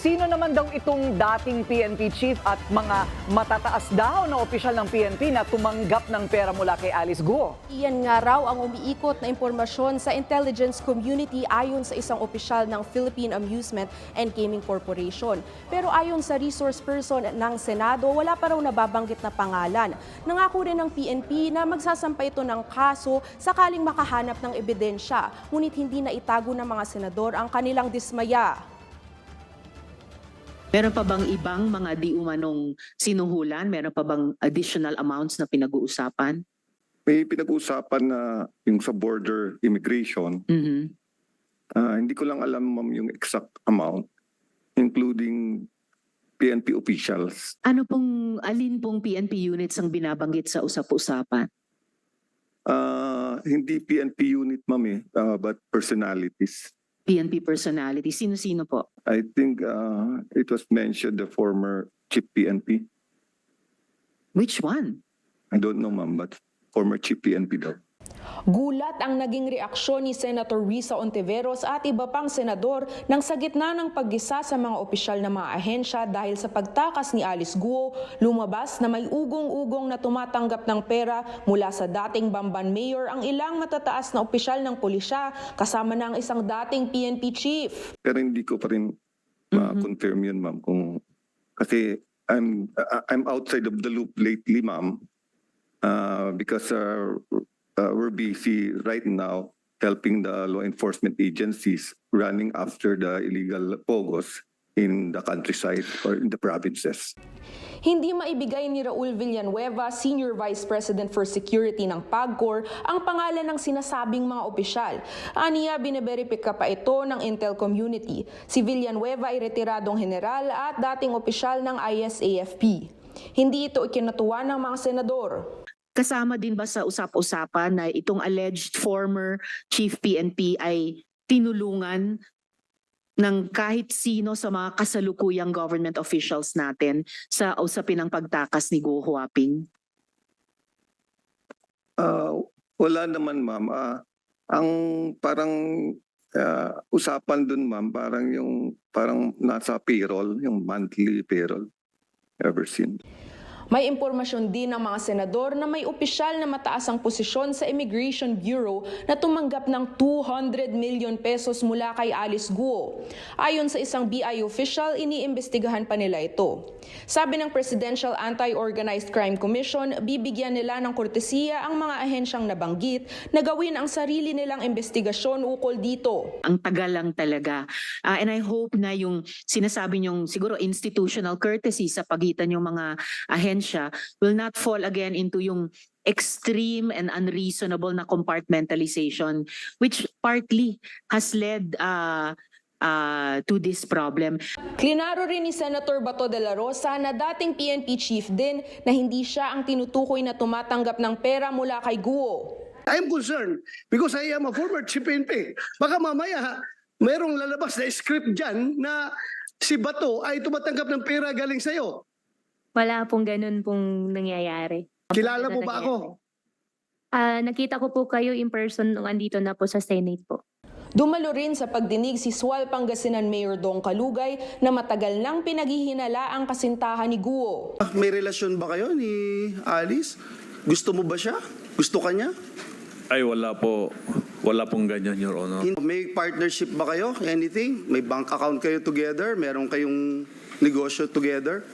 Sino naman daw itong dating PNP chief at mga matataas daw na opisyal ng PNP na tumanggap ng pera mula kay Alice Guo? Iyan nga raw ang umiikot na impormasyon sa intelligence community ayon sa isang opisyal ng Philippine Amusement and Gaming Corporation. Pero ayon sa resource person ng Senado, wala pa raw nababanggit na pangalan. Nangako rin ng PNP na magsasampa ito ng kaso sakaling makahanap ng ebidensya, ngunit hindi na itago ng mga senador ang kanilang dismaya. Meron pa bang ibang mga di umanong sinuhulan? Meron pa bang additional amounts na pinag-uusapan? May pinag-uusapan na yung sa border immigration. Mhm. Hindi ko lang alam, ma'am, yung exact amount, including PNP officials. Alin pong PNP units ang binabanggit sa usap-usapan? Hindi PNP unit, ma'am, but personalities. PNP personality. Sino-sino po? I think it was mentioned the former chief PNP. Which one? I don't know, ma'am, but former chief PNP daw. Gulat ang naging reaksyon ni Senator Risa Ontiveros at iba pang senador nang sa gitna ng paggisa sa mga opisyal na mga ahensya dahil sa pagtakas ni Alice Guo, lumabas na may ugong-ugong na tumatanggap ng pera mula sa dating Bamban Mayor ang ilang matataas na opisyal ng pulisya kasama na ang isang dating PNP chief. Pero hindi ko pa rin ma-confirm yun, ma'am, kasi I'm outside of the loop lately, ma'am, because we're busy right now helping the law enforcement agencies running after the illegal pogos in the countryside or in the provinces. Hindi maibigay ni Raul Villanueva, Senior Vice President for Security ng PAGCOR, ang pangalan ng sinasabing mga opisyal. Aniya, binaberipika pa ito ng Intel Community. Si Villanueva ay retiradong general at dating opisyal ng ISAFP. Hindi ito ikinatuwa ng mga senador. Kasama din ba sa usap-usapan na itong alleged former chief PNP ay tinulungan ng kahit sino sa mga kasalukuyang government officials natin sa usapin ng pagtakas ni Guo Huaping? Wala naman, ma'am. Ang parang usapan dun, ma'am, parang nasa payroll, yung monthly payroll ever since. May impormasyon din ng mga senador na may opisyal na mataas ang posisyon sa Immigration Bureau na tumanggap ng 200 million pesos mula kay Alice Guo. Ayon sa isang BI official, iniimbestigahan pa nila ito. Sabi ng Presidential Anti-Organized Crime Commission, bibigyan nila ng kortesiya ang mga ahensyang nabanggit na gawin ang sarili nilang investigasyon ukol dito. Ang tagal lang talaga. And I hope na yung sinasabi niyong siguro institutional courtesy sa pagitan yung mga ahensya will not fall again into yung extreme and unreasonable na compartmentalization which partly has led to this problem. Klinaro rin ni Senator Bato de la Rosa na dating PNP chief din na hindi siya ang tinutukoy na tumatanggap ng pera mula kay Guo. I'm concerned because I am a former chief PNP. Baka mamaya mayroong lalabas na script dyan na si Bato ay tumatanggap ng pera galing sa'yo. Wala pong ganun pong nangyayari. Kilala mo ba ako? Nakita ko po kayo in person nung andito na po sa Senate po. Dumalo rin sa pagdinig si Sual Pangasinan Mayor Dong Kalugay na matagal nang pinaghihinala ang kasintahan ni Guo. May relasyon ba kayo ni Alice? Gusto mo ba siya? Gusto ka niya? Ay, wala po. Wala pong ganyan, Your Honor. May partnership ba kayo? Anything? May bank account kayo together? Meron kayong negosyo together?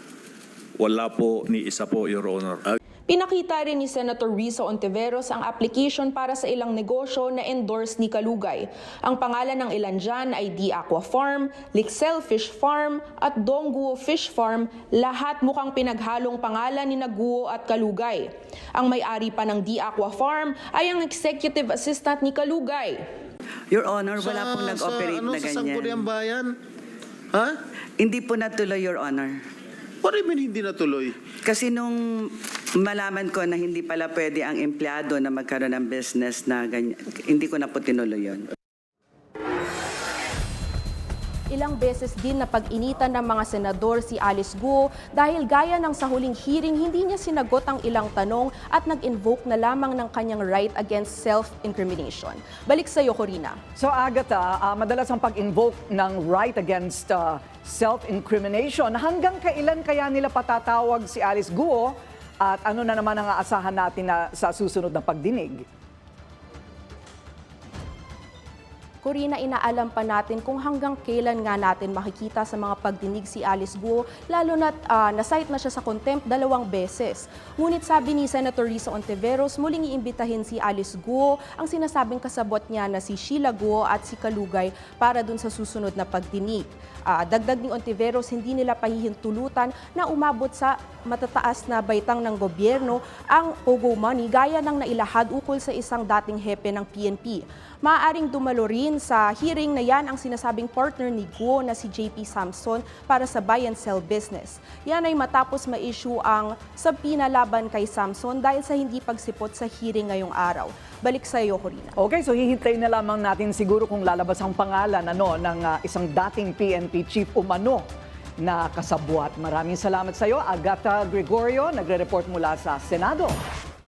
Wala po ni isa po, Your Honor. Pinakita rin ni Senator Risa Ontiveros ang application para sa ilang negosyo na endorse ni Kalugay. Ang pangalan ng ilan dyan ay D Aqua Farm, Lixel Fish Farm at Dongguo Fish Farm, lahat mukhang pinaghalong pangalan ni Guo at Kalugay. Ang may-ari pa ng D Aqua Farm ay ang executive assistant ni Kalugay. Your Honor, wala pong nag-operate na Sa ganyan. Sangguniang Bayan? Ha? Hindi po natuloy, Your Honor. What do you mean hindi natuloy? Kasi nung malaman ko na hindi pala pwede ang empleyado na magkaroon ng business na ganyan, hindi ko na po tinuloy yun. ilang beses din na pag-initan ng mga senador si Alice Guo dahil gaya ng sa huling hearing, hindi niya sinagot ang ilang tanong at nag-invoke na lamang ng kanyang right against self-incrimination. Balik sa iyo, Corina. So Agatha, madalas ang pag-invoke ng right against self-incrimination. Hanggang kailan kaya nila patatawag si Alice Guo at ano na naman ang aasahan natin na sa susunod na pagdinig? Corina, inaalam pa natin kung hanggang kailan nga natin makikita sa mga pagdinig si Alice Guo, lalo na't na-cite na siya sa contempt 2 beses. Ngunit sabi ni Senator Risa Ontiveros, muling iimbitahin si Alice Guo ang sinasabing kasabot niya na si Sheila Guo at si Kalugay para dun sa susunod na pagdinig. Dagdag ni Ontiveros, hindi nila pahihintulutan na umabot sa matataas na baitang ng gobyerno ang pogo money gaya ng nailahad ukol sa isang dating hepe ng PNP. Maaaring dumalo rin sa hearing na yan ang sinasabing partner ni Guo na si JP Samson para sa buy and sell business. Yan ay matapos ma-issue ang subpoena laban kay Samson dahil sa hindi pagsipot sa hearing ngayong araw. Balik sa iyo, Corina. Okay, so hihintayin na lamang natin siguro kung lalabas ang pangalan ng isang dating PNP chief umano na kasabwat. Maraming salamat sa iyo, Agatha Gregorio, nagre-report mula sa Senado.